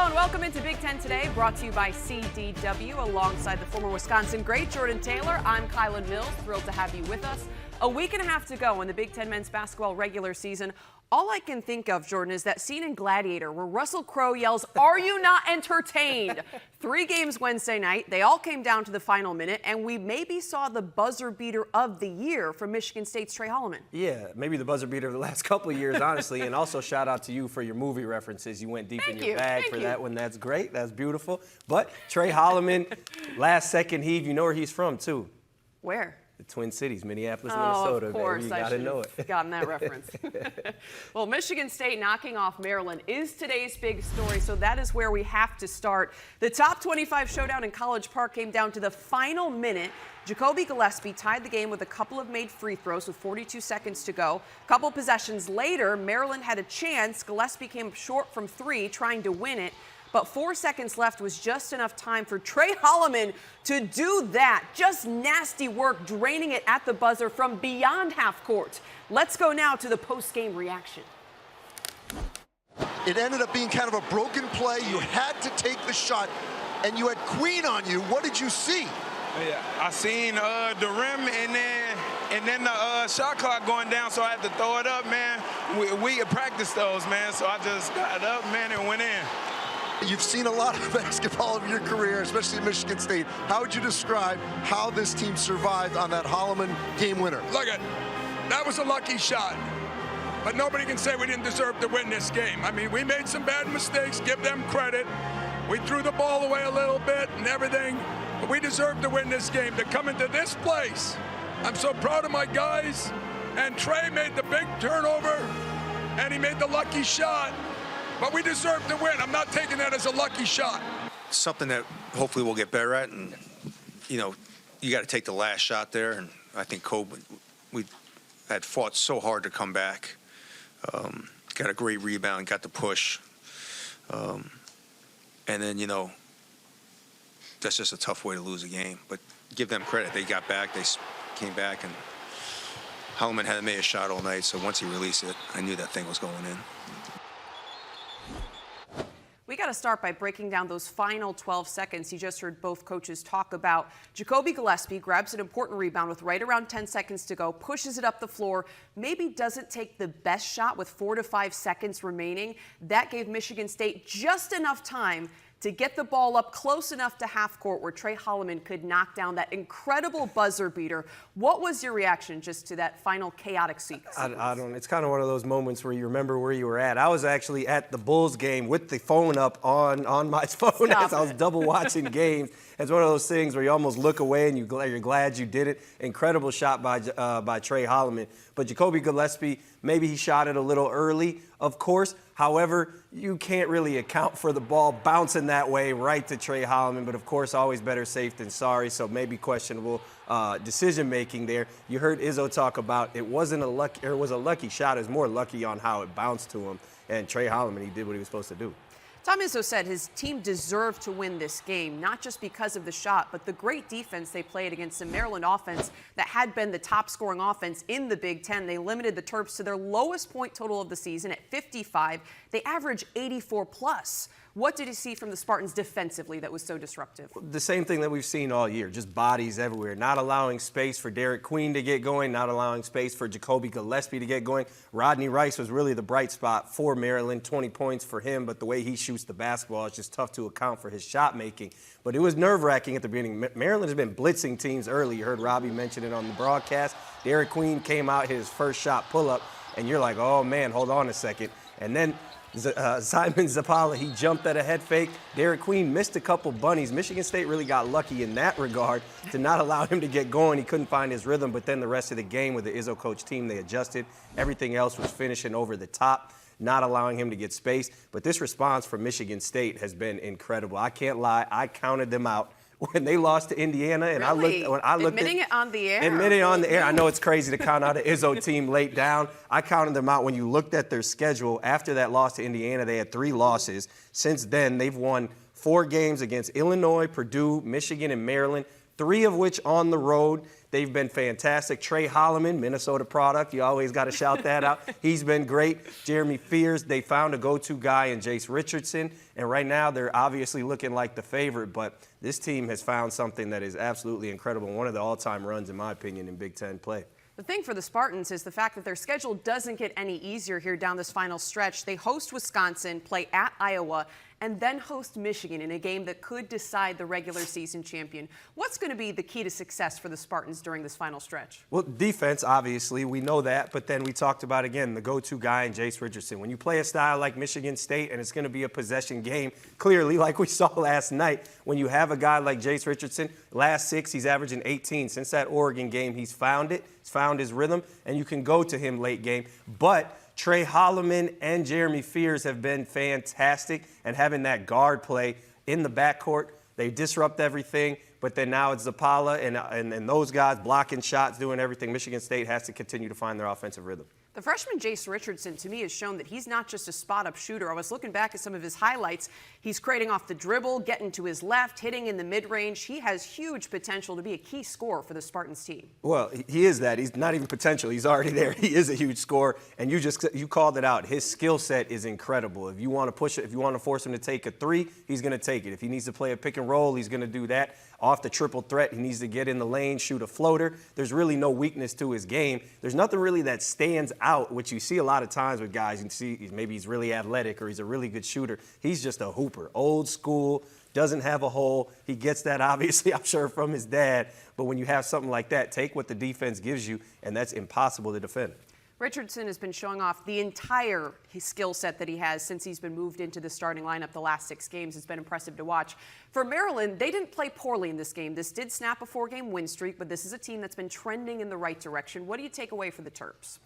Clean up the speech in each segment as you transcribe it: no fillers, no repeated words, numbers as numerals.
and welcome into Big Ten Today, brought to you by CDW. Alongside the former Wisconsin great Jordan Taylor, I'm Kylan Mills, thrilled to have you with us. A week and a half to go in the Big Ten men's basketball regular season. All I can think of, Jordan, is that scene in Gladiator where Russell Crowe yells, "Are you not entertained?" 3 games Wednesday night. They all came down to the final minute, and we maybe saw the buzzer beater of the year from Michigan State's Trey Holloman. Yeah, maybe the buzzer beater of the last couple of years, honestly. And also shout out to you for your movie references. You went deep in your bag for that one. That's great. That's beautiful. But Trey Holloman, last second heave, you know where he's from, too. Where? The Twin Cities, Minneapolis, Minnesota. Of course, baby. You gotta know it. Gotten that reference. Well, Michigan State knocking off Maryland is today's big story, so that is where we have to start. The top 25 showdown in College Park came down to the final minute. Jacoby Gillespie tied the game with a couple of made free throws with 42 seconds to go. A couple possessions later, Maryland had a chance. Gillespie came short from 3, trying to win it. But 4 seconds left was just enough time for Trey Holloman to do that. Just nasty work, draining it at the buzzer from beyond half court. Let's go now to the post-game reaction. It ended up being kind of a broken play. You had to take the shot, and you had Queen on you. What did you see? Yeah, I seen the rim and then the shot clock going down, so I had to throw it up, man. We practiced those, man, so I just got it up, man, and went in. You've seen a lot of basketball in your career, especially at Michigan State. How would you describe how this team survived on that Holloman game winner? Look at that was a lucky shot, but nobody can say we didn't deserve to win this game. I mean, we made some bad mistakes, give them credit. We threw the ball away a little bit and everything, but we deserved to win this game. To come into this place, I'm so proud of my guys, and Trey made the big turnover, and he made the lucky shot. But we deserve to win. I'm not taking that as a lucky shot. Something that hopefully we'll get better at, and you know, you got to take the last shot there. And I think Kobe, we had fought so hard to come back. Got a great rebound, got the push, and then you know, that's just a tough way to lose a game. But give them credit; they got back, they came back, and Holloman hadn't made a shot all night. So once he released it, I knew that thing was going in. We got to start by breaking down those final 12 seconds. You just heard both coaches talk about. Jacoby Gillespie grabs an important rebound with right around 10 seconds to go, pushes it up the floor, maybe doesn't take the best shot with 4 to 5 seconds remaining. That gave Michigan State just enough time to get the ball up close enough to half court where Trey Holloman could knock down that incredible buzzer beater. What was your reaction just to that final chaotic sequence? I don't. It's kind of one of those moments where you remember where you were at. I was actually at the Bulls game with the phone up on my phone as I was double watching games. It's one of those things where you almost look away and you're glad you did it. Incredible shot by Trey Holloman. But Jacoby Gillespie, maybe he shot it a little early, of course. However, you can't really account for the ball bouncing that way right to Trey Holloman. But, of course, always better safe than sorry, so maybe questionable decision-making there. You heard Izzo talk about it was a lucky shot. It was more lucky on how it bounced to him. And Trey Holloman, he did what he was supposed to do. Tom Izzo said his team deserved to win this game, not just because of the shot, but the great defense they played against the Maryland offense that had been the top-scoring offense in the Big Ten. They limited the Terps to their lowest point total of the season at 55. They average 84+. What did you see from the Spartans defensively that was so disruptive? The same thing that we've seen all year, just bodies everywhere. Not allowing space for Derek Queen to get going, not allowing space for Jacoby Gillespie to get going. Rodney Rice was really the bright spot for Maryland, 20 points for him, but the way he shoots the basketball, it's just tough to account for his shot making. But it was nerve-wracking at the beginning. Maryland has been blitzing teams early. You heard Robbie mention it on the broadcast. Derek Queen came out, his first shot pull-up, and you're like, oh, man, hold on a second. And then Simon Zapala, he jumped at a head fake. Derek Queen missed a couple bunnies. Michigan State really got lucky in that regard to not allow him to get going. He couldn't find his rhythm, but then the rest of the game with the Izzo coach team, they adjusted. Everything else was finishing over the top, not allowing him to get space. But this response from Michigan State has been incredible. I can't lie. I counted them out when they lost to Indiana, and really? I looked admitting it on the air. Admitting it on the air. I know it's crazy to count out an Izzo team late down. I counted them out when you looked at their schedule. After that loss to Indiana, they had 3 losses. Since then, they've won 4 games against Illinois, Purdue, Michigan, and Maryland. 3 of which on the road. They've been fantastic. Trey Holloman, Minnesota product. You always got to shout that out. He's been great. Jeremy Fears, they found a go-to guy in Jace Richardson. And right now they're obviously looking like the favorite, but this team has found something that is absolutely incredible. One of the all-time runs, in my opinion, in Big Ten play. The thing for the Spartans is the fact that their schedule doesn't get any easier here down this final stretch. They host Wisconsin, play at Iowa, and then host Michigan in a game that could decide the regular season champion. What's going to be the key to success for the Spartans during this final stretch? Well, defense, obviously, we know that, but then we talked about, again, the go-to guy in Jace Richardson. When you play a style like Michigan State and it's going to be a possession game, clearly, like we saw last night, when you have a guy like Jace Richardson, last 6, he's averaging 18. Since that Oregon game, he's found it. He's found his rhythm, and you can go to him late game. But Trey Holloman and Jeremy Fears have been fantastic, and having that guard play in the backcourt, they disrupt everything, but then now it's Zapala and those guys blocking shots, doing everything. Michigan State has to continue to find their offensive rhythm. The freshman Jace Richardson, to me, has shown that he's not just a spot-up shooter. I was looking back at some of his highlights. He's creating off the dribble, getting to his left, hitting in the mid-range. He has huge potential to be a key scorer for the Spartans team. Well, he is that. He's not even potential. He's already there. He is a huge scorer, and you called it out. His skill set is incredible. If you want to push it, if you want to force him to take a 3, he's going to take it. If he needs to play a pick and roll, he's going to do that. Off the triple threat, he needs to get in the lane, shoot a floater. There's really no weakness to his game. There's nothing really that stands out, which you see a lot of times with guys. You can see maybe he's really athletic or he's a really good shooter. He's just a hooper, old school, doesn't have a hole. He gets that, obviously, I'm sure, from his dad. But when you have something like that, take what the defense gives you, and that's impossible to defend. Richardson has been showing off the entire skill set that he has since he's been moved into the starting lineup the last 6 games. It's been impressive to watch. For Maryland, they didn't play poorly in this game. This did snap a 4-game win streak, but this is a team that's been trending in the right direction. What do you take away for the Terps?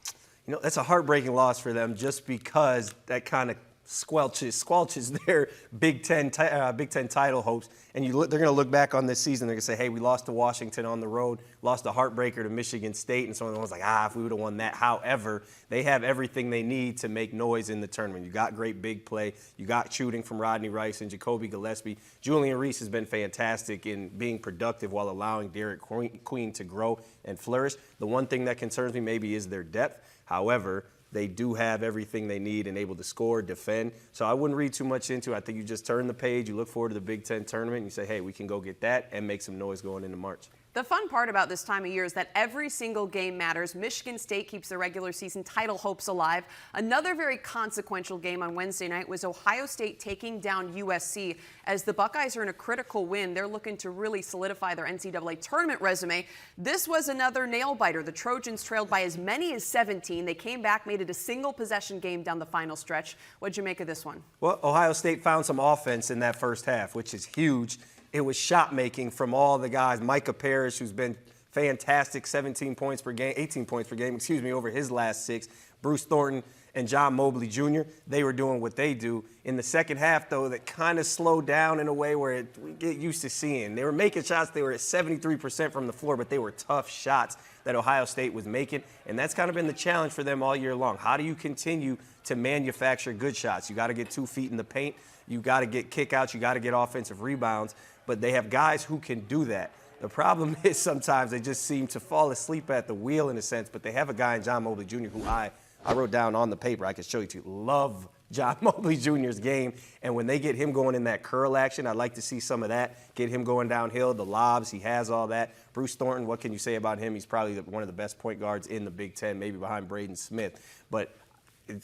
You know, that's a heartbreaking loss for them just because that kind of squelches their Big Ten title hopes. And they're going to look back on this season. They're going to say, hey, we lost to Washington on the road, lost a heartbreaker to Michigan State, and someone's like, if we would have won that. However, they have everything they need to make noise in the tournament. You got great big play. You got shooting from Rodney Rice and Jacoby Gillespie. Julian Reese has been fantastic in being productive while allowing Derek Queen to grow and flourish. The one thing that concerns me maybe is their depth. However, they do have everything they need and able to score, defend. So I wouldn't read too much into it. I think you just turn the page, you look forward to the Big Ten tournament, and you say, hey, we can go get that and make some noise going into March. The fun part about this time of year is that every single game matters. Michigan State keeps their regular season title hopes alive. Another very consequential game on Wednesday night was Ohio State taking down USC. As the Buckeyes are in a critical win, they're looking to really solidify their NCAA tournament resume. This was another nail-biter. The Trojans trailed by as many as 17. They came back, made it a single-possession game down the final stretch. What'd you make of this one? Well, Ohio State found some offense in that first half, which is huge. It was shot making from all the guys. Micah Parrish, who's been fantastic, 18 points per game, over his last 6. Bruce Thornton and John Mobley Jr., they were doing what they do. In the second half, though, that kind of slowed down in a way where we get used to seeing. They were making shots. They were at 73% from the floor, but they were tough shots that Ohio State was making, and that's kind of been the challenge for them all year long. How do you continue to manufacture good shots? You got to get 2 feet in the paint. You got to get kickouts. You got to get offensive rebounds. But they have guys who can do that. The problem is sometimes they just seem to fall asleep at the wheel in a sense, but they have a guy in John Mobley Jr. who I wrote down on the paper. I can show you to love John Mobley Jr.'s game. And when they get him going in that curl action, I'd like to see some of that. Get him going downhill, the lobs, he has all that. Bruce Thornton, what can you say about him? He's probably one of the best point guards in the Big Ten, maybe behind Braden Smith. But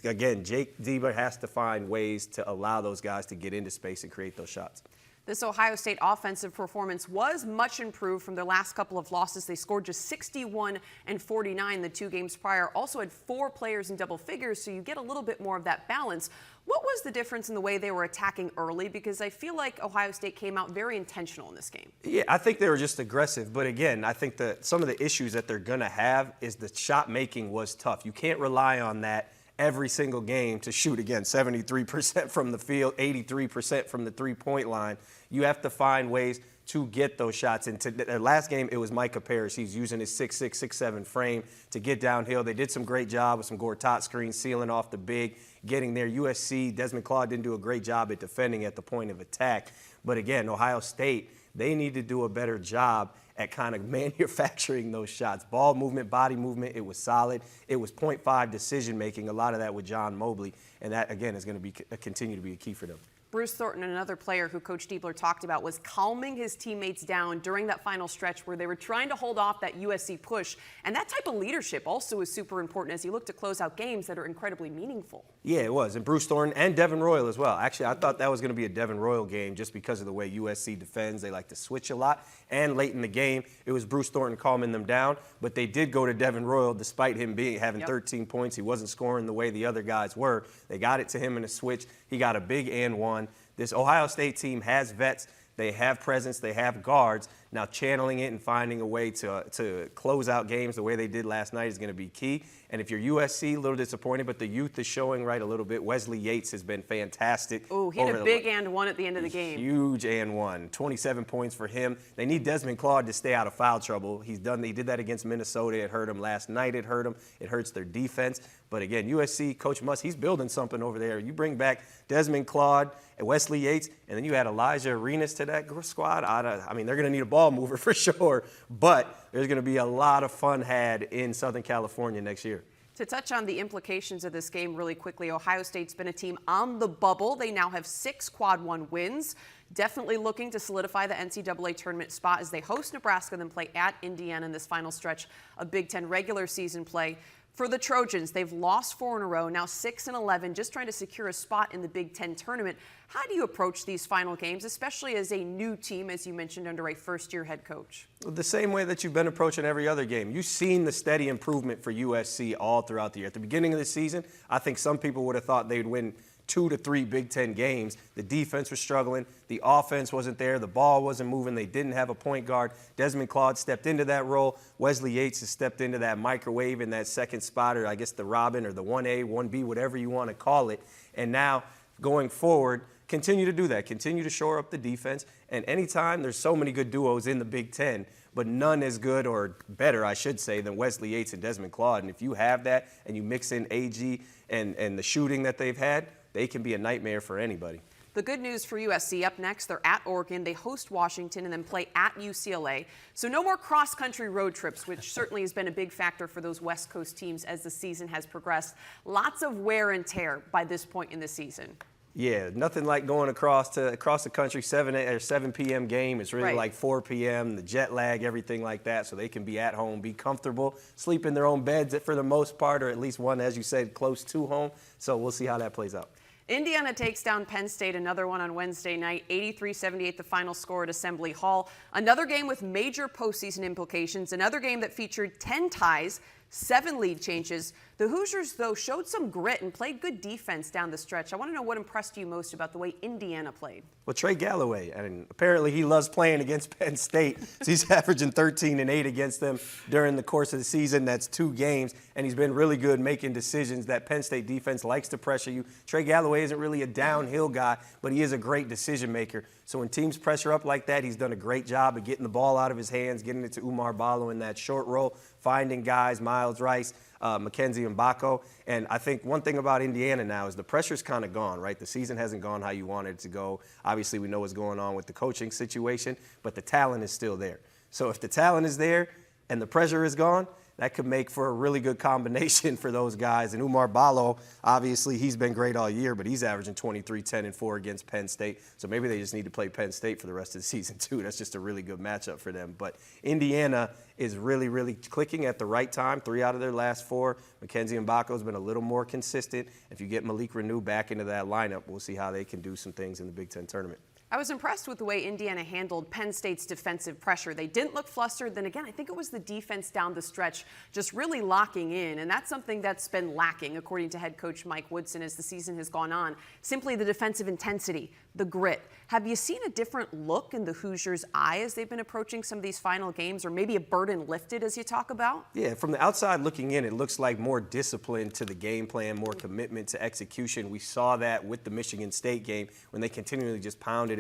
again, Jake Deba has to find ways to allow those guys to get into space and create those shots. This Ohio State offensive performance was much improved from their last couple of losses. They scored just 61 and 49 the 2 games prior. Also had 4 players in double figures, so you get a little bit more of that balance. What was the difference in the way they were attacking early? Because I feel like Ohio State came out very intentional in this game. Yeah, I think they were just aggressive. But again, I think that some of the issues that they're going to have is the shot making was tough. You can't rely on that every single game to shoot, again, 73% from the field, 83% from the three-point line. You have to find ways to get those shots. And the last game, it was Micah Parrish. He's using his 6'6", 6'7" frame to get downhill. They did some great job with some Gortat screens, sealing off the big, getting there. USC, Desmond Claude didn't do a great job at defending at the point of attack. But again, Ohio State, they need to do a better job at kind of manufacturing those shots. Ball movement, body movement, it was solid. It was 0.5 decision-making, a lot of that with John Mobley. And that, again, is going to continue to be a key for them. Bruce Thornton, another player who Coach Diebler talked about, was calming his teammates down during that final stretch where they were trying to hold off that USC push. And that type of leadership also is super important as you look to close out games that are incredibly meaningful. Yeah, it was. And Bruce Thornton and Devin Royal as well. Actually, I thought that was going to be a Devin Royal game just because of the way USC defends. They like to switch a lot. And late in the game, it was Bruce Thornton calming them down. But they did go to Devin Royal despite him having 13 points. He wasn't scoring the way the other guys were. They got it to him in a switch. He got a big and one. This Ohio State team has vets. They have presence. They have guards. Now channeling it and finding a way to close out games the way they did last night is going to be key. And if you're USC, a little disappointed, but the youth is showing right a little bit. Wesley Yates has been fantastic. Oh, he had a big and one at the end of the game. Huge and one. 27 points for him. They need Desmond Claude to stay out of foul trouble. He did that against Minnesota. It hurt him last night. It hurt him. It hurts their defense. But again, USC, Coach Muss, he's building something over there. You bring back Desmond Claude and Wesley Yates, and then you add Elijah Arenas to that squad. I mean, they're going to need a ball mover for sure, but there's going to be a lot of fun had in Southern California next year. To touch on the implications of this game really quickly, Ohio State's been a team on the bubble. They now have 6 quad one wins. Definitely looking to solidify the NCAA tournament spot as they host Nebraska, then play at Indiana in this final stretch of Big Ten regular season play. For the Trojans, they've lost 4 in a row, now 6-11, just trying to secure a spot in the Big Ten tournament. How do you approach these final games, especially as a new team, as you mentioned, under a first-year head coach? The same way that you've been approaching every other game. You've seen the steady improvement for USC all throughout the year. At the beginning of the season, I think some people would have thought they'd win 2 to 3 Big Ten games. The defense was struggling. The offense wasn't there. The ball wasn't moving. They didn't have a point guard. Desmond Claude stepped into that role. Wesley Yates has stepped into that microwave in that second spot, or I guess the Robin or the 1A, 1B, whatever you want to call it. And now going forward, continue to do that. Continue to shore up the defense. And anytime, there's so many good duos in the Big Ten, but none as good or better, I should say, than Wesley Yates and Desmond Claude. And if you have that and you mix in AG and the shooting that they've had, they can be a nightmare for anybody. The good news for USC, up next, they're at Oregon, they host Washington, and then play at UCLA. So no more cross-country road trips, which certainly has been a big factor for those West Coast teams as the season has progressed. Lots of wear and tear by this point in the season. Yeah, nothing like going across the country, 7 p.m. game. It's really like 4 p.m., the jet lag, everything like that, so they can be at home, be comfortable, sleep in their own beds for the most part, or at least one, as you said, close to home. So we'll see how that plays out. Indiana takes down Penn State, another one on Wednesday night, 83-78 the final score at Assembly Hall. Another game with major postseason implications, another game that featured 10 ties, 7 lead changes. The Hoosiers, though, showed some grit and played good defense down the stretch. I want to know what impressed you most about the way Indiana played. Well, Trey Galloway, I mean, apparently he loves playing against Penn State. So he's averaging 13 and 8 against them during the course of the season. That's 2 games, and he's been really good making decisions. That Penn State defense likes to pressure you. Trey Galloway isn't really a downhill guy, but he is a great decision maker. So when teams pressure up like that, he's done a great job of getting the ball out of his hands, getting it to Umar Ballo in that short roll, finding guys, Miles Rice, Mackenzie Mbako. And I think one thing about Indiana now is the pressure's kind of gone, right? The season hasn't gone how you wanted it to go. Obviously, we know what's going on with the coaching situation, but the talent is still there. So if the talent is there and the pressure is gone, that could make for a really good combination for those guys. And Umar Ballo, obviously, he's been great all year, but he's averaging 23, 10, and 4 against Penn State. So maybe they just need to play Penn State for the rest of the season, too. That's just a really good matchup for them. But Indiana is really, really clicking at the right time. 3 out of their last 4. Mackenzie Mbako's been a little more consistent. If you get Malik Renew back into that lineup, we'll see how they can do some things in the Big Ten tournament. I was impressed with the way Indiana handled Penn State's defensive pressure. They didn't look flustered. Then again, I think it was the defense down the stretch just really locking in, and that's something that's been lacking, according to head coach Mike Woodson, as the season has gone on. Simply the defensive intensity, the grit. Have you seen a different look in the Hoosiers' eye as they've been approaching some of these final games, or maybe a burden lifted as you talk about? Yeah, from the outside looking in, it looks like more discipline to the game plan, more commitment to execution. We saw that with the Michigan State game when they continually just pounded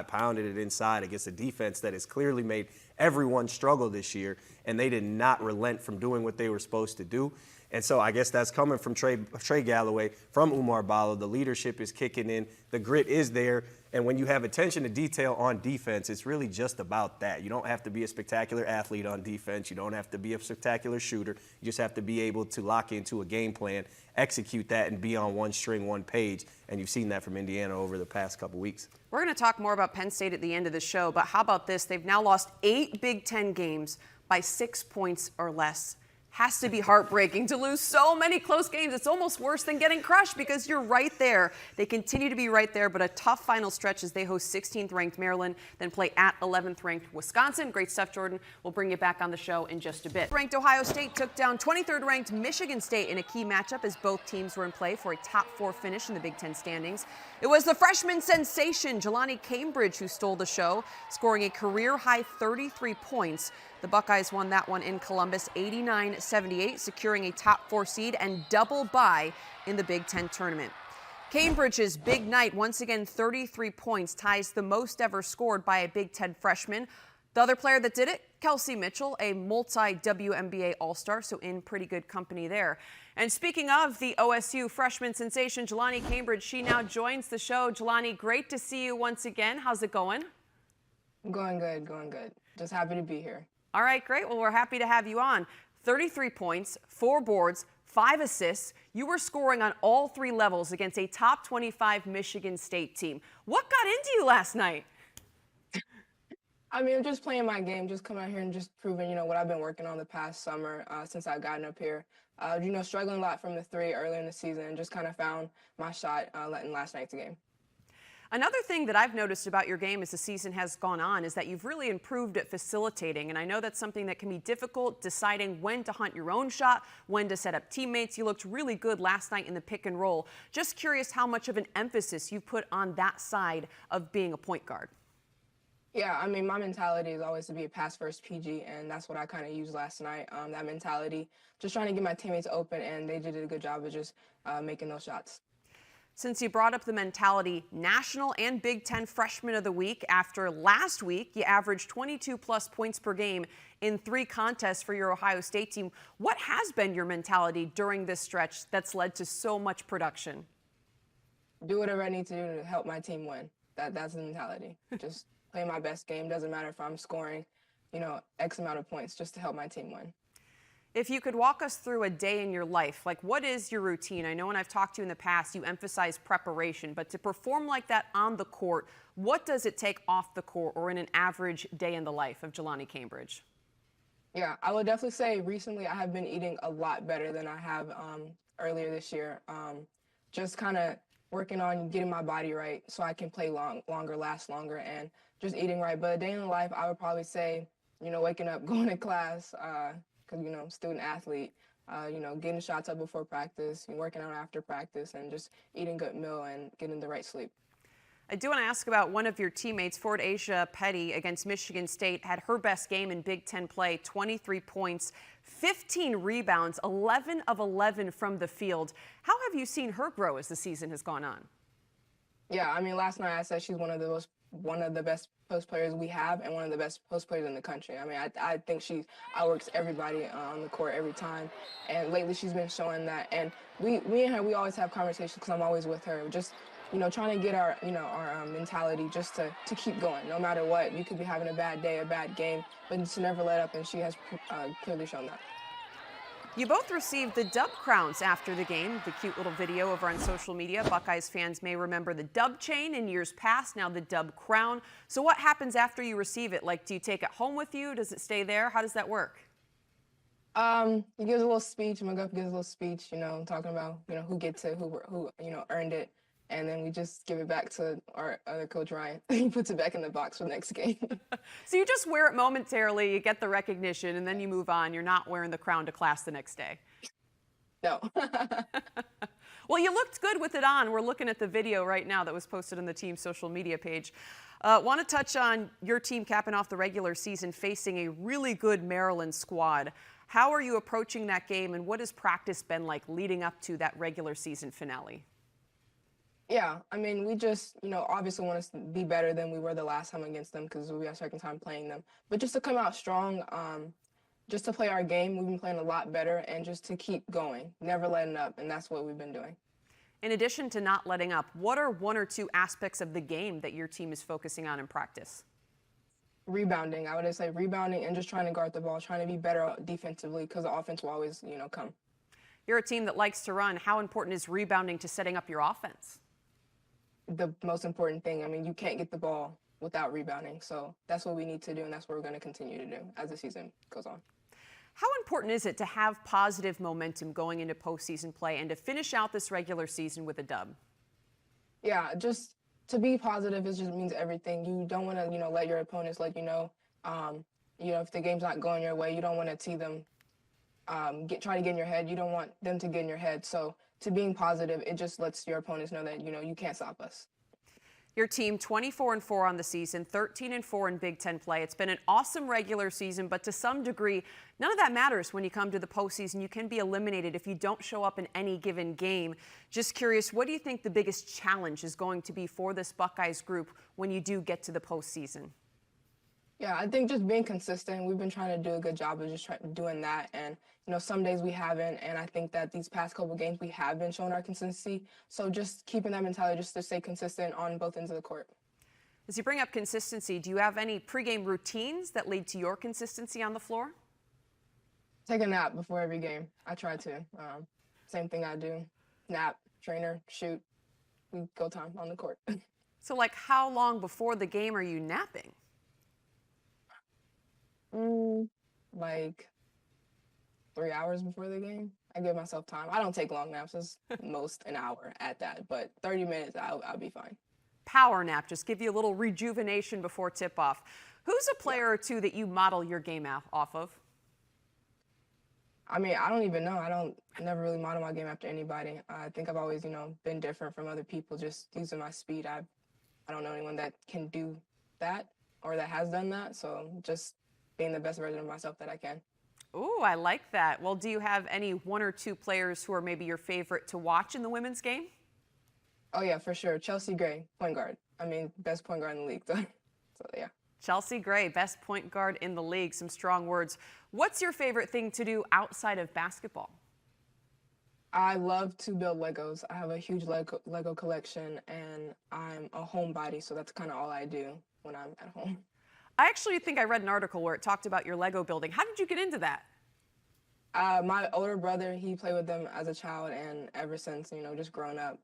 pounded it inside against a defense that has clearly made everyone struggle this year, and they did not relent from doing what they were supposed to do. And so I guess that's coming from Trey Galloway, from Umar Ballo. The leadership is kicking in. The grit is there. And when you have attention to detail on defense, it's really just about that. You don't have to be a spectacular athlete on defense. You don't have to be a spectacular shooter. You just have to be able to lock into a game plan, execute that, and be on one string, one page. And you've seen that from Indiana over the past couple weeks. We're going to talk more about Penn State at the end of the show, but how about this? They've now lost 8 Big Ten games by 6 points or less. Has to be heartbreaking to lose so many close games. It's almost worse than getting crushed because you're right there. They continue to be right there, but a tough final stretch as they host 16th-ranked Maryland, then play at 11th-ranked Wisconsin. Great stuff, Jordan. We'll bring you back on the show in just a bit. Ranked Ohio State took down 23rd-ranked Michigan State in a key matchup as both teams were in play for a top-4 finish in the Big Ten standings. It was the freshman sensation, Jaloni Cambridge, who stole the show, scoring a career-high 33 points. The Buckeyes won that one in Columbus 89-78, securing a top-4 seed and double bye in the Big Ten tournament. Cambridge's big night, once again 33 points, ties the most ever scored by a Big Ten freshman. The other player that did it, Kelsey Mitchell, a multi-WNBA All-Star, so in pretty good company there. And speaking of the OSU freshman sensation, Jaloni Cambridge, she now joins the show. Jaloni, great to see you once again. How's it going? Going good. Just happy to be here. All right, great. Well, we're happy to have you on. 33 points, 4 boards, 5 assists. You were scoring on all 3 levels against a top 25 Michigan State team. What got into you last night? I mean, I'm just playing my game, just coming out here and just proving, what I've been working on the past summer since I've gotten up here. Struggling a lot from the 3 earlier in the season and just kind of found my shot in last night's game. Another thing that I've noticed about your game as the season has gone on is that you've really improved at facilitating, and I know that's something that can be difficult, deciding when to hunt your own shot, when to set up teammates. You looked really good last night in the pick and roll. Just curious how much of an emphasis you put on that side of being a point guard. Yeah, I mean, my mentality is always to be a pass-first PG, and that's what I kind of used last night, that mentality. Just trying to get my teammates open, and they did a good job of just making those shots. Since you brought up the mentality, National and Big Ten Freshman of the Week. After last week, you averaged 22-plus points per game in 3 contests for your Ohio State team. What has been your mentality during this stretch that's led to so much production? Do whatever I need to do to help my team win. That's the mentality. Just play my best game. Doesn't matter if I'm scoring, X amount of points just to help my team win. If you could walk us through a day in your life, like what is your routine? I know when I've talked to you in the past, you emphasize preparation, but to perform like that on the court, what does it take off the court or in an average day in the life of Jaloni Cambridge? Yeah, I would definitely say recently I have been eating a lot better than I have earlier this year. Just kind of working on getting my body right so I can play longer, last longer, and just eating right. But a day in the life, I would probably say, waking up, going to class, because, student athlete, getting shots up before practice, working out after practice, and just eating good meal and getting the right sleep. I do want to ask about one of your teammates, Ford Asia Petty, against Michigan State, had her best game in Big Ten play, 23 points, 15 rebounds, 11 of 11 from the field. How have you seen her grow as the season has gone on? Yeah, I mean, last night I said she's one of the best post players we have and one of the best post players in the country. I mean, I think she outworks everybody on the court every time. And lately she's been showing that. And me and her, we always have conversations because I'm always with her. Just, trying to get our mentality just to keep going. No matter what, you could be having a bad day, a bad game, but to never let up. And she has clearly shown that. You both received the Dub crowns after the game, the cute little video over on social media. Buckeyes fans may remember the Dub chain in years past, now the Dub crown. So what happens after you receive it? Like, do you take it home with you? Does it stay there? How does that work? He gives a little speech. McGuff gives a little speech, talking about, who gets it, who earned it. And then we just give it back to our other coach, Ryan. He puts it back in the box for the next game. So you just wear it momentarily, you get the recognition, and then you move on. You're not wearing the crown to class the next day. No. Well, you looked good with it on. We're looking at the video right now that was posted on the team's social media page. Want to touch on your team capping off the regular season facing a really good Maryland squad. How are you approaching that game, and what has practice been like leading up to that regular season finale? Yeah, I mean, we just, obviously want to be better than we were the last time against them because we had a second time playing them. But just to come out strong, just to play our game, we've been playing a lot better, and just to keep going, never letting up, and that's what we've been doing. In addition to not letting up, what are one or two aspects of the game that your team is focusing on in practice? Rebounding, I would just say rebounding and just trying to guard the ball, trying to be better defensively because the offense will always, come. You're a team that likes to run. How important is rebounding to setting up your offense? The most important thing, I mean, you can't get the ball without rebounding. So that's what we need to do, and that's what we're going to continue to do as the season goes on. How important is it to have positive momentum going into postseason play and to finish out this regular season with a dub? Yeah, just to be positive, it just means everything. You don't want to, let your opponents let you know, if the game's not going your way, you don't want to see them try to get in your head. You don't want them to get in your head. So to being positive, it just lets your opponents know that, you can't stop us. Your team 24-4 on the season, 13-4 in Big Ten play. It's been an awesome regular season, but to some degree, none of that matters when you come to the postseason. You can be eliminated if you don't show up in any given game. Just curious, what do you think the biggest challenge is going to be for this Buckeyes group when you do get to the postseason? Yeah, I think just being consistent. We've been trying to do a good job of just doing that. And, some days we haven't. And I think that these past couple games we have been showing our consistency. So just keeping that mentality just to stay consistent on both ends of the court. As you bring up consistency, do you have any pregame routines that lead to your consistency on the floor? Take a nap before every game. I try to. Same thing I do. Nap, trainer, shoot. We go time on the court. So, how long before the game are you napping? Like 3 hours before the game. I give myself time. I don't take long naps. It's most an hour at that, but 30 minutes, I'll be fine. Power nap, just give you a little rejuvenation before tip-off. Who's a player or two that you model your game off of? I mean, I don't even know. I never really model my game after anybody. I think I've always, been different from other people, just using my speed. I don't know anyone that can do that or that has done that, so just being the best version of myself that I can. Ooh, I like that. Well, do you have any one or two players who are maybe your favorite to watch in the women's game? Oh, yeah, for sure. Chelsea Gray, point guard. I mean, best point guard in the league. So yeah. Chelsea Gray, best point guard in the league. Some strong words. What's your favorite thing to do outside of basketball? I love to build Legos. I have a huge Lego collection, and I'm a homebody, so that's kind of all I do when I'm at home. I actually think I read an article where it talked about your Lego building. How did you get into that? My older brother, he played with them as a child, and ever since, just growing up,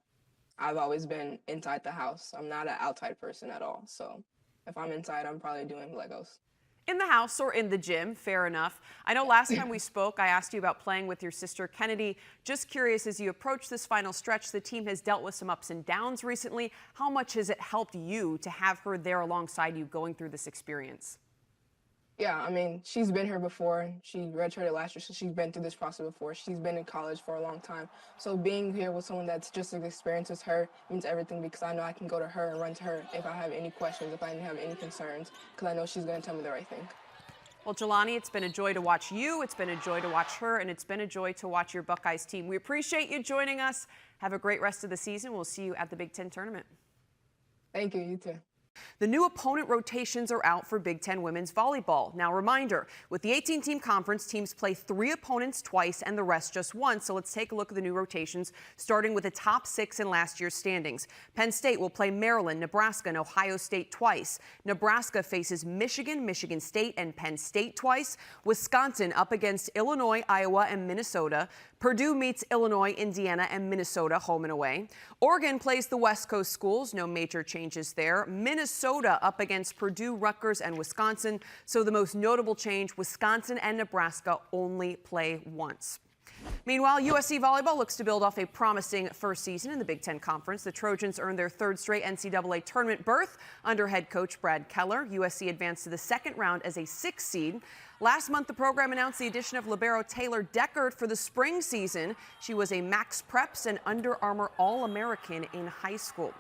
I've always been inside the house. I'm not an outside person at all. So if I'm inside, I'm probably doing Legos. In the house or in the gym, fair enough. I know last time we spoke, I asked you about playing with your sister Kennedy. Just curious, as you approach this final stretch, the team has dealt with some ups and downs recently. How much has it helped you to have her there alongside you going through this experience? Yeah, I mean, she's been here before. She redshirted last year, so she's been through this process before. She's been in college for a long time. So being here with someone that's just as experienced as her means everything, because I know I can go to her and run to her if I have any questions, if I have any concerns, because I know she's going to tell me the right thing. Well, Jaloni, it's been a joy to watch you. It's been a joy to watch her, and it's been a joy to watch your Buckeyes team. We appreciate you joining us. Have a great rest of the season. We'll see you at the Big Ten tournament. Thank you. You too. The new opponent rotations are out for Big Ten women's volleyball. Now, reminder, with the 18-team conference, teams play 3 opponents twice and the rest just once. So let's take a look at the new rotations, starting with the top 6 in last year's standings. Penn State will play Maryland, Nebraska, and Ohio State twice. Nebraska faces Michigan, Michigan State, and Penn State twice. Wisconsin up against Illinois, Iowa, and Minnesota. Purdue meets Illinois, Indiana, and Minnesota home and away. Oregon plays the West Coast schools. No major changes there. Minnesota up against Purdue, Rutgers, and Wisconsin. So the most notable change, Wisconsin and Nebraska only play once. Meanwhile, USC Volleyball looks to build off a promising first season in the Big Ten Conference. The Trojans earned their 3rd straight NCAA tournament berth under head coach Brad Keller. USC advanced to the 2nd round as a 6th seed. Last month, the program announced the addition of libero Taylor Deckert for the spring season. She was a Max Preps and Under Armour All-American in high school.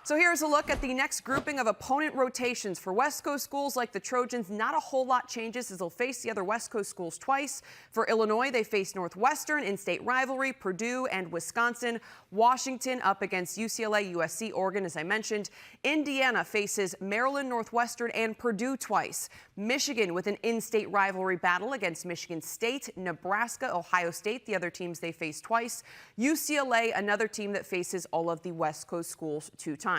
So here's a look at the next grouping of opponent rotations. For West Coast schools like the Trojans, not a whole lot changes as they'll face the other West Coast schools twice. For Illinois, they face Northwestern, in-state rivalry, Purdue and Wisconsin. Washington up against UCLA, USC, Oregon, as I mentioned. Indiana faces Maryland, Northwestern, and Purdue twice. Michigan with an in-state rivalry battle against Michigan State. Nebraska, Ohio State, the other teams they face twice. UCLA, another team that faces all of the West Coast schools 2 times.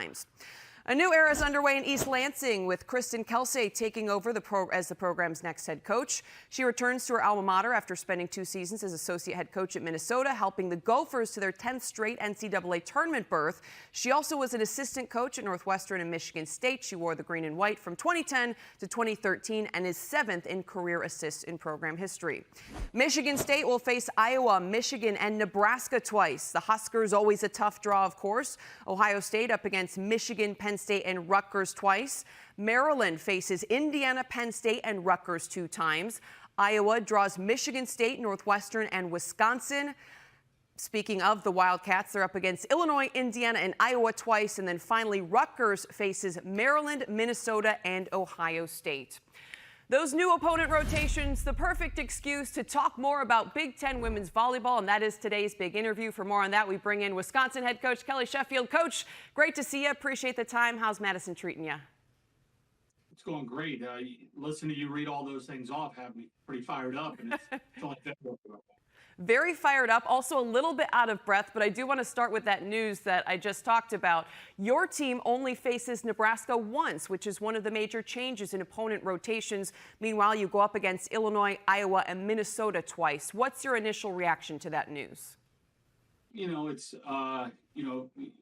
A new era is underway in East Lansing with Kristen Kelsey taking over as the program's next head coach. She returns to her alma mater after spending 2 seasons as associate head coach at Minnesota, helping the Gophers to their 10th straight NCAA tournament berth. She also was an assistant coach at Northwestern and Michigan State. She wore the green and white from 2010 to 2013 and is 7th in career assists in program history. Michigan State will face Iowa, Michigan, and Nebraska twice. The Huskers always a tough draw, of course. Ohio State up against Michigan, Penn State, and Rutgers twice. Maryland faces Indiana, Penn State, and Rutgers 2 times. Iowa draws Michigan State, Northwestern, and Wisconsin. Speaking of the Wildcats, they're up against Illinois, Indiana, and Iowa twice. And then finally, Rutgers faces Maryland, Minnesota, and Ohio State. Those new opponent rotations, the perfect excuse to talk more about Big Ten women's volleyball, and that is today's big interview. For more on that, we bring in Wisconsin head coach Kelly Sheffield. Coach, great to see you. Appreciate the time. How's Madison treating you? It's going great. Listening to you read all those things off have me pretty fired up, and it's only February. Very fired up, also a little bit out of breath, but I do want to start with that news that I just talked about. Your team only faces Nebraska once, which is one of the major changes in opponent rotations. Meanwhile, you go up against Illinois, Iowa, and Minnesota twice. What's your initial reaction to that news? You know, it's,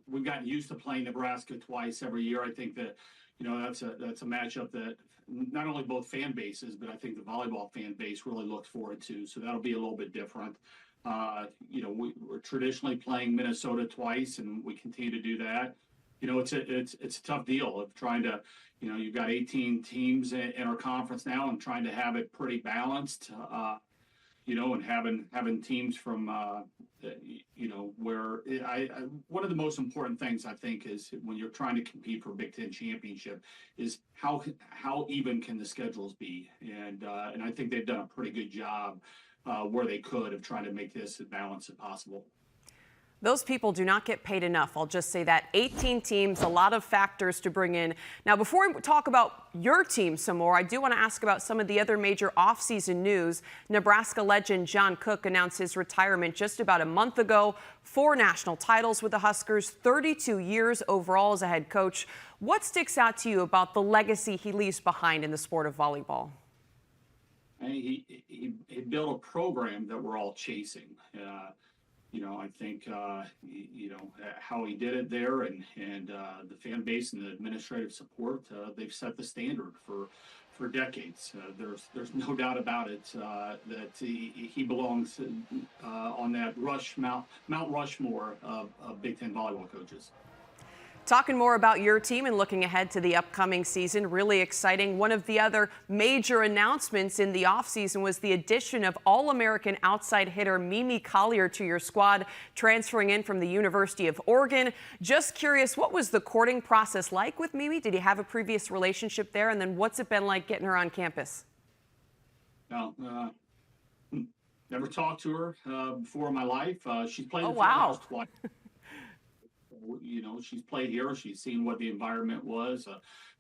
we've gotten used to playing Nebraska twice every year. I think that, that's a matchup that not only both fan bases, but I think the volleyball fan base really looks forward to. So that'll be a little bit different. We're traditionally playing Minnesota twice, and we continue to do that. It's a tough deal of trying to, you've got 18 teams in our conference now, and trying to have it pretty balanced. And having teams from, where one of the most important things I think is when you're trying to compete for Big Ten championship is how even can the schedules be, and I think they've done a pretty good job where they could of trying to make this as balanced as possible. Those people do not get paid enough. I'll just say that. 18 teams, a lot of factors to bring in. Now, before we talk about your team some more, I do want to ask about some of the other major offseason news. Nebraska legend John Cook announced his retirement just about a month ago. 4 national titles with the Huskers, 32 years overall as a head coach. What sticks out to you about the legacy he leaves behind in the sport of volleyball? He built a program that we're all chasing. I think, how he did it there and the fan base and the administrative support, they've set the standard for decades. There's no doubt about it that he belongs on that Mount Rushmore of Big Ten volleyball coaches. Talking more about your team and looking ahead to the upcoming season, really exciting. One of the other major announcements in the offseason was the addition of All-American outside hitter Mimi Collier to your squad, transferring in from the University of Oregon. Just curious, what was the courting process like with Mimi? Did you have a previous relationship there? And then what's it been like getting her on campus? No, never talked to her before in my life. She's played in the wow. twice. She's played here. She's seen what the environment was.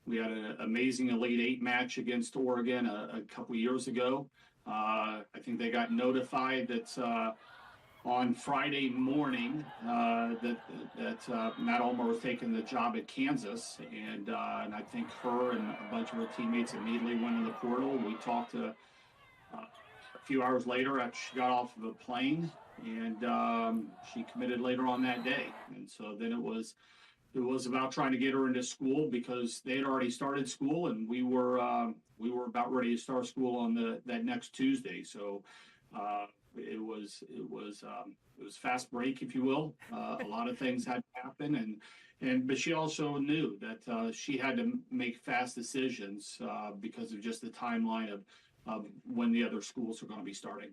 We had an amazing Elite 8 match against Oregon a couple years ago. I think they got notified that on Friday morning that Matt Ulmer was taking the job at Kansas, and I think her and a bunch of her teammates immediately went in the portal. We talked to a few hours later after she got off of a plane. And she committed later on that day. And so then it was about trying to get her into school because they had already started school, and we were about ready to start school on that next Tuesday. So it was fast break, if you will. A lot of things had to happen, but she also knew that she had to make fast decisions because of just the timeline of when the other schools are going to be starting.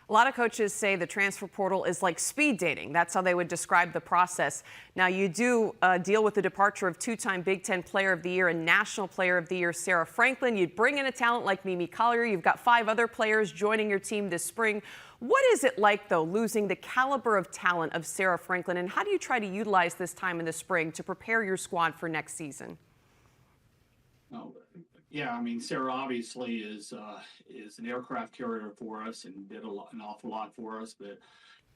A lot of coaches say the transfer portal is like speed dating. That's how they would describe the process. Now, you do deal with the departure of two-time Big Ten Player of the Year and National Player of the Year Sarah Franklin. You'd bring in a talent like Mimi Collier. You've got 5 other players joining your team this spring. What is it like, though, losing the caliber of talent of Sarah Franklin, and how do you try to utilize this time in the spring to prepare your squad for next season? Oh, yeah, I mean, Sarah obviously is an aircraft carrier for us and did an awful lot for us. But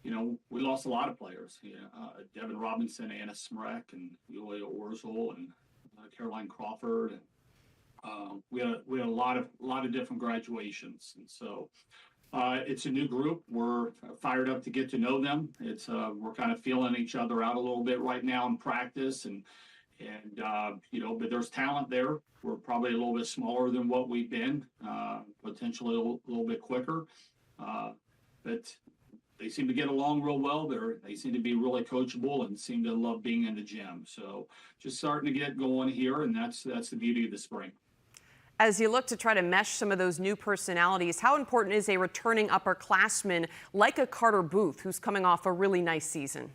we lost a lot of players. Devin Robinson, Anna Smrek, and Yulia Orzel, and Caroline Crawford. And we had a lot of different graduations, and so it's a new group. We're fired up to get to know them. We're kind of feeling each other out a little bit right now in practice, and but there's talent there. We're probably a little bit smaller than what we've been, potentially a little bit quicker, but they seem to get along real well. They seem to be really coachable and seem to love being in the gym. So just starting to get going here, and that's the beauty of the spring. As you look to try to mesh some of those new personalities, how important is a returning upperclassman like a Carter Booth, who's coming off a really nice season?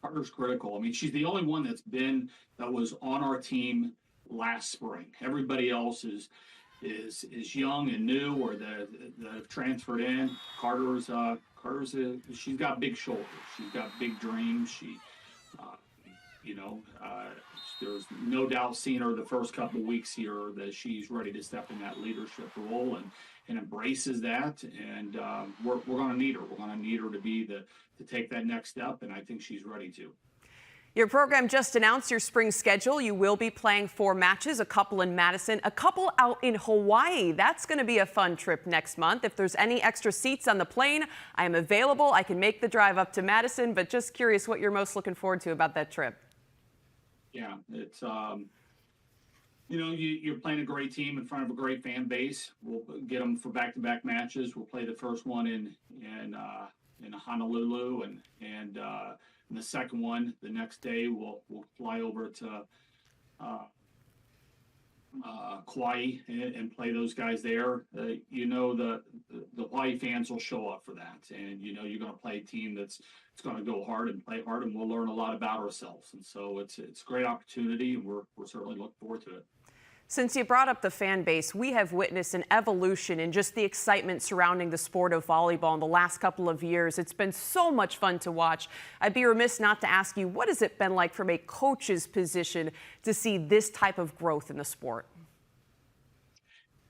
Carter's critical. I mean, she's the only one that was on our team last spring. Everybody else is young and new, or that have transferred in. She's got big shoulders. She's got big dreams. There's no doubt seeing her the first couple of weeks here that she's ready to step in that leadership role and embraces that. And we're going to need her. We're going to need her to take that next step, and I think she's ready to. Your program just announced your spring schedule. You will be playing 4 matches, a couple in Madison, a couple out in Hawaii. That's going to be a fun trip next month. If there's any extra seats on the plane, I am available. I can make the drive up to Madison, but just curious what you're most looking forward to about that trip. Yeah, it's you're playing a great team in front of a great fan base. We'll get them for back-to-back matches. We'll play the first one in Honolulu, and the second one the next day we'll fly over to Kauai and play those guys there. The Hawaii fans will show up for that, and you're going to play a team that's going to go hard and play hard, and we'll learn a lot about ourselves. And so it's a great opportunity, and we're certainly looking forward to it. Since you brought up the fan base, we have witnessed an evolution in just the excitement surrounding the sport of volleyball in the last couple of years. It's been so much fun to watch. I'd be remiss not to ask you, what has it been like from a coach's position to see this type of growth in the sport?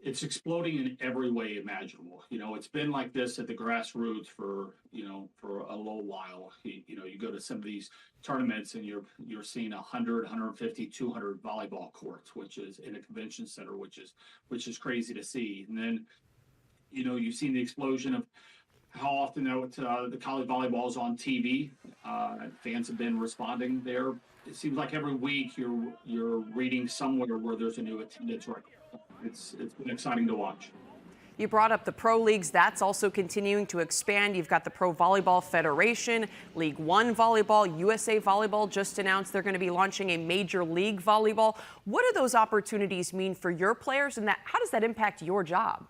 It's exploding in every way imaginable. It's been like this at the grassroots for a little while. You go to some of these tournaments and you're seeing 100, 150, 200 volleyball courts, which is in a convention center, which is crazy to see. And then, you've seen the explosion of how often the college volleyball is on TV. Fans have been responding there. It seems like every week you're reading somewhere where there's a new attendance record. It's been exciting to watch. You brought up the pro leagues. That's also continuing to expand. You've got the Pro Volleyball Federation, League One Volleyball, USA Volleyball just announced they're going to be launching a Major League Volleyball. What do those opportunities mean for your players, and how does that impact your job?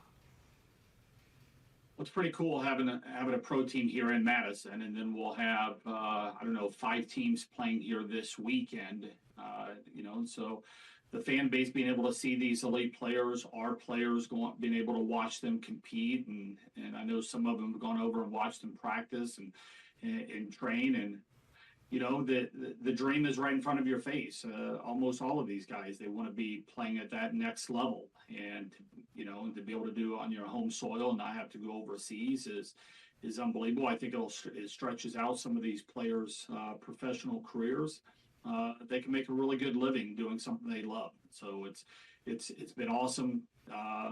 It's pretty cool having a pro team here in Madison, and then we'll have 5 teams playing here this weekend. So the fan base being able to see these elite players, our players being able to watch them compete, and I know some of them have gone over and watched them practice and train, and the dream is right in front of your face. Almost all of these guys, they want to be playing at that next level, and to be able to do it on your home soil and not have to go overseas is unbelievable. I think it stretches out some of these players' professional careers. They can make a really good living doing something they love. So it's been awesome.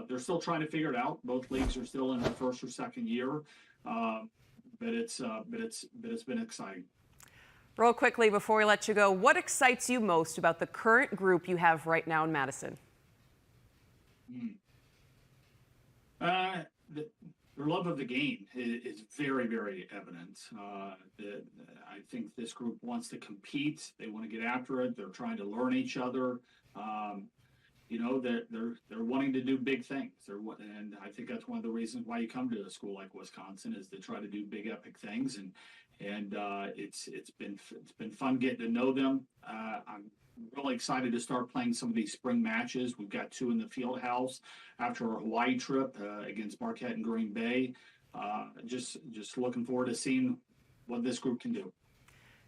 They're still trying to figure it out. Both leagues are still in their first or second year, but it's been exciting. Real quickly before we let you go, what excites you most about the current group you have right now in Madison? Their love of the game is very, very evident. I think this group wants to compete. They want to get after it. They're trying to learn each other. that they're wanting to do big things. And I think that's one of the reasons why you come to a school like Wisconsin is to try to do big epic things. And it's been fun getting to know them. I'm really excited to start playing some of these spring matches. We've got 2 in the field house after our Hawaii trip against Marquette and Green Bay. Just looking forward to seeing what this group can do.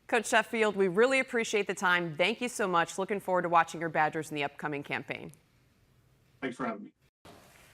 Coach Sheffield, we really appreciate the time. Thank you so much. Looking forward to watching your Badgers in the upcoming campaign. Thanks for having me.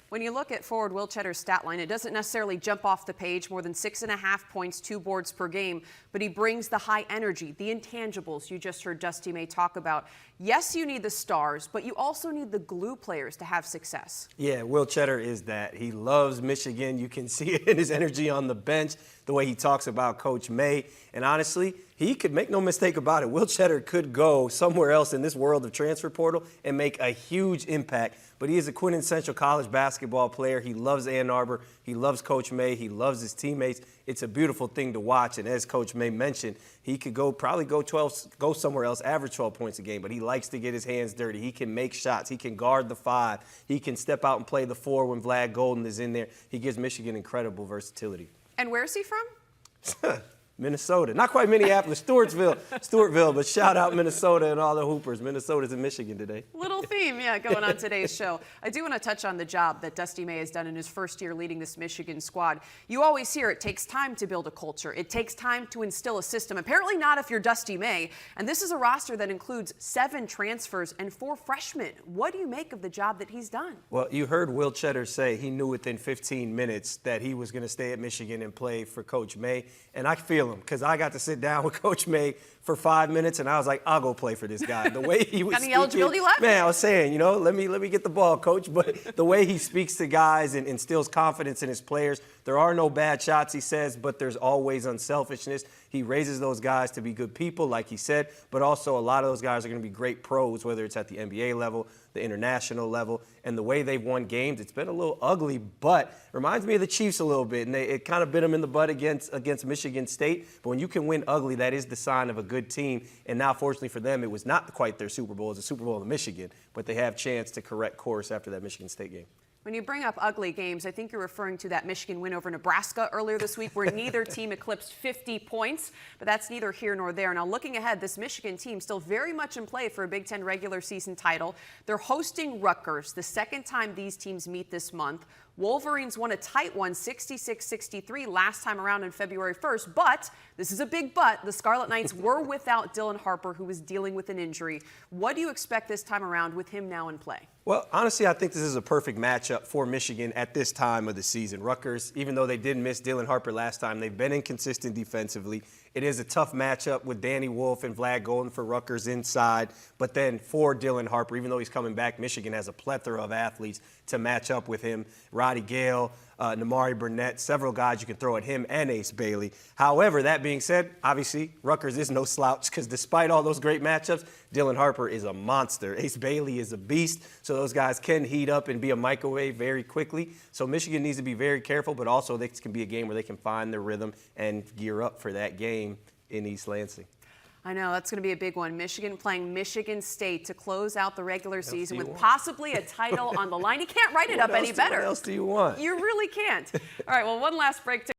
When you look at forward Will Cheddar's stat line, it doesn't necessarily jump off the page, more than 6.5 points, 2 boards per game, but he brings the high energy, the intangibles you just heard Dusty May talk about. Yes, you need the stars, but you also need the glue players to have success. Yeah, Will Cheddar is that. He loves Michigan. You can see it in his energy on the bench, the way he talks about Coach May. And honestly, he could make no mistake about it. Will Cheddar could go somewhere else in this world of transfer portal and make a huge impact. But he is a quintessential college basketball player. He loves Ann Arbor. He loves Coach May. He loves his teammates. It's a beautiful thing to watch. And as Coach May mentioned, he could probably go somewhere else, average 12 points a game. But he likes to get his hands dirty. He can make shots. He can guard the 5. He can step out and play the 4 when Vlad Golden is in there. He gives Michigan incredible versatility. And where is he from? Minnesota. Not quite Minneapolis, Stewartville, but shout out Minnesota and all the Hoopers. Minnesota's in Michigan today. Little theme, going on today's show. I do want to touch on the job that Dusty May has done in his first year leading this Michigan squad. You always hear it takes time to build a culture. It takes time to instill a system. Apparently not if you're Dusty May. And this is a roster that includes 7 transfers and 4 freshmen. What do you make of the job that he's done? Well, you heard Will Cheddar say he knew within 15 minutes that he was going to stay at Michigan and play for Coach May. And I feel him because I got to sit down with Coach May for 5 minutes, and I was like, I'll go play for this guy. The way he was Any eligibility left? Man, I was saying, let me get the ball, Coach. But the way he speaks to guys and instills confidence in his players, there are no bad shots, he says, but there's always unselfishness. He raises those guys to be good people, like he said, but also a lot of those guys are going to be great pros, whether it's at the NBA level, the international level, and the way they've won games. It's been a little ugly, but reminds me of the Chiefs a little bit, and it kind of bit them in the butt against Michigan State. But when you can win ugly, that is the sign of a good team. And now, fortunately for them, it was not quite their Super Bowl. It was a Super Bowl in Michigan, but they have chance to correct course after that Michigan State game. When you bring up ugly games, I think you're referring to that Michigan win over Nebraska earlier this week where neither team eclipsed 50 points, but that's neither here nor there. Now, looking ahead, this Michigan team still very much in play for a Big Ten regular season title. They're hosting Rutgers, the second time these teams meet this month. Wolverines won a tight one, 66-63, last time around on February 1st. But, this is a big but, the Scarlet Knights were without Dylan Harper, who was dealing with an injury. What do you expect this time around with him now in play? Well, honestly, I think this is a perfect matchup for Michigan at this time of the season. Rutgers, even though they did miss Dylan Harper last time, they've been inconsistent defensively. It is a tough matchup with Danny Wolf and Vlad Golden for Rutgers inside. But then for Dylan Harper, even though he's coming back, Michigan has a plethora of athletes to match up with him. Roddy Gale, Namari Burnett, several guys you can throw at him and Ace Bailey. However, that being said, obviously, Rutgers is no slouch because despite all those great matchups, Dylan Harper is a monster. Ace Bailey is a beast, so those guys can heat up and be a microwave very quickly. So Michigan needs to be very careful, but also this can be a game where they can find their rhythm and gear up for that game in East Lansing. I know, that's going to be a big one. Michigan playing Michigan State to close out the regular season with possibly a title on the line. You can't write it up any better. What else do you want? You really can't. All right, well, one last break.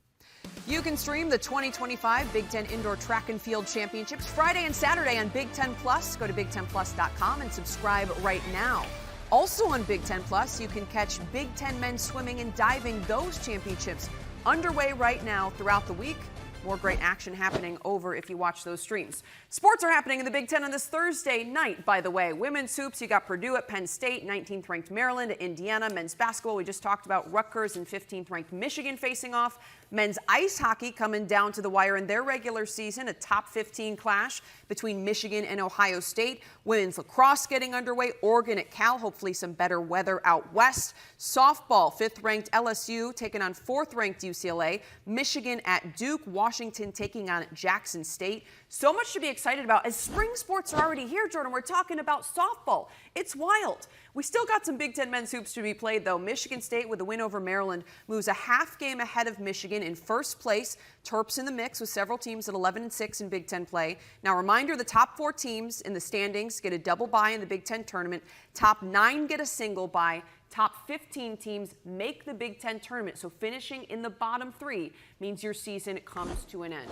You can stream the 2025 Big Ten Indoor Track and Field Championships Friday and Saturday on Big Ten Plus. Go to BigTenPlus.com and subscribe right now. Also on Big Ten Plus, you can catch Big Ten men's swimming and diving. Those championships underway right now throughout the week. More great action happening over if you watch those streams. Sports are happening in the Big Ten on this Thursday night, by the way. Women's hoops, you got Purdue at Penn State, 19th ranked Maryland at Indiana. Men's basketball, we just talked about Rutgers and 15th ranked Michigan facing off. Men's ice hockey coming down to the wire in their regular season, a top 15 clash between Michigan and Ohio State. Women's lacrosse getting underway, Oregon at Cal, hopefully some better weather out west. Softball, 5th ranked LSU taking on 4th ranked UCLA. Michigan at Duke, Washington taking on Jackson State. So much to be excited about. As spring sports are already here, Jordan, we're talking about softball. It's wild. We still got some Big Ten men's hoops to be played, though. Michigan State, with a win over Maryland, moves a half game ahead of Michigan. Oregon in first place. Terps in the mix with several teams at 11-6 in Big Ten play. Now, reminder, the top 4 teams in the standings get a double bye in the Big Ten tournament. Top 9 get a single bye. Top 15 teams make the Big Ten tournament. So finishing in the bottom 3 means your season comes to an end.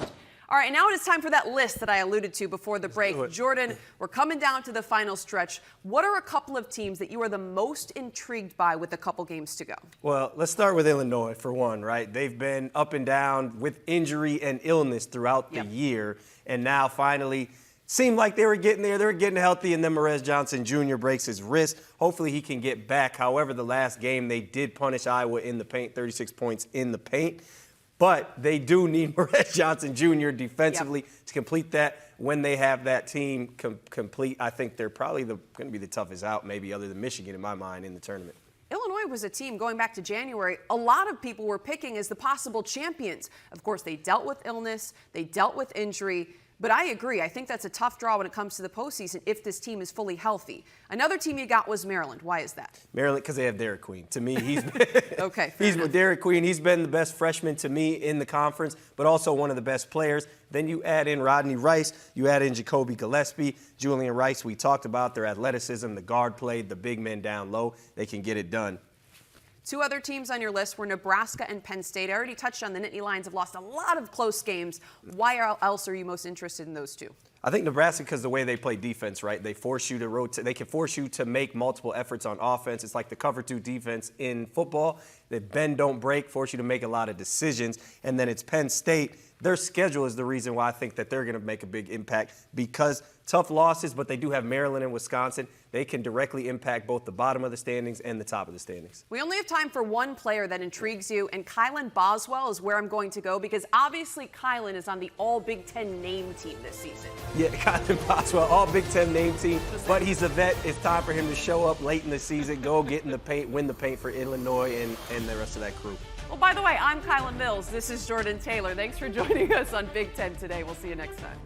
All right, now it is time for that list that I alluded to before the break. Jordan, we're coming down to the final stretch. What are a couple of teams that you are the most intrigued by with a couple games to go? Well, let's start with Illinois for one, right? They've been up and down with injury and illness throughout the year, and now finally seemed like they were getting there. They were getting healthy, and then Marez Johnson Jr. breaks his wrist. Hopefully he can get back. However, the last game they did punish Iowa in the paint, 36 points in the paint. But they do need Marez Johnson Jr. defensively to complete that. When they have that team complete, I think they're probably going to be the toughest out, maybe other than Michigan in my mind, in the tournament. Illinois was a team going back to January a lot of people were picking as the possible champions. Of course, they dealt with illness, they dealt with injury. But I agree. I think that's a tough draw when it comes to the postseason if this team is fully healthy. Another team you got was Maryland. Why is that? Maryland, because they have Derek Queen. To me, he's been, okay. He's with Derek Queen. He's been the best freshman to me in the conference, but also one of the best players. Then you add in Rodney Rice. You add in Jacoby Gillespie, Julian Rice. We talked about their athleticism, the guard play, the big men down low. They can get it done. 2 other teams on your list were Nebraska and Penn State. I already touched on the Nittany Lions have lost a lot of close games. Why else are you most interested in those 2? I think Nebraska, because the way they play defense, right? They force you to rotate. They can force you to make multiple efforts on offense. It's like the cover 2 defense in football. They bend, don't break, force you to make a lot of decisions. And then it's Penn State. Their schedule is the reason why I think that they're going to make a big impact, because tough losses, but they do have Maryland and Wisconsin. They can directly impact both the bottom of the standings and the top of the standings. We only have time for one player that intrigues you, and Kylan Boswell is where I'm going to go, because obviously Kylan is on the All Big Ten name team this season. Yeah, Kylan Boswell, All Big Ten name team, but he's a vet. It's time for him to show up late in the season, go get in the paint, win the paint for Illinois and the rest of that crew. Well, by the way, I'm Kylan Mills. This is Jordan Taylor. Thanks for joining us on Big Ten today. We'll see you next time.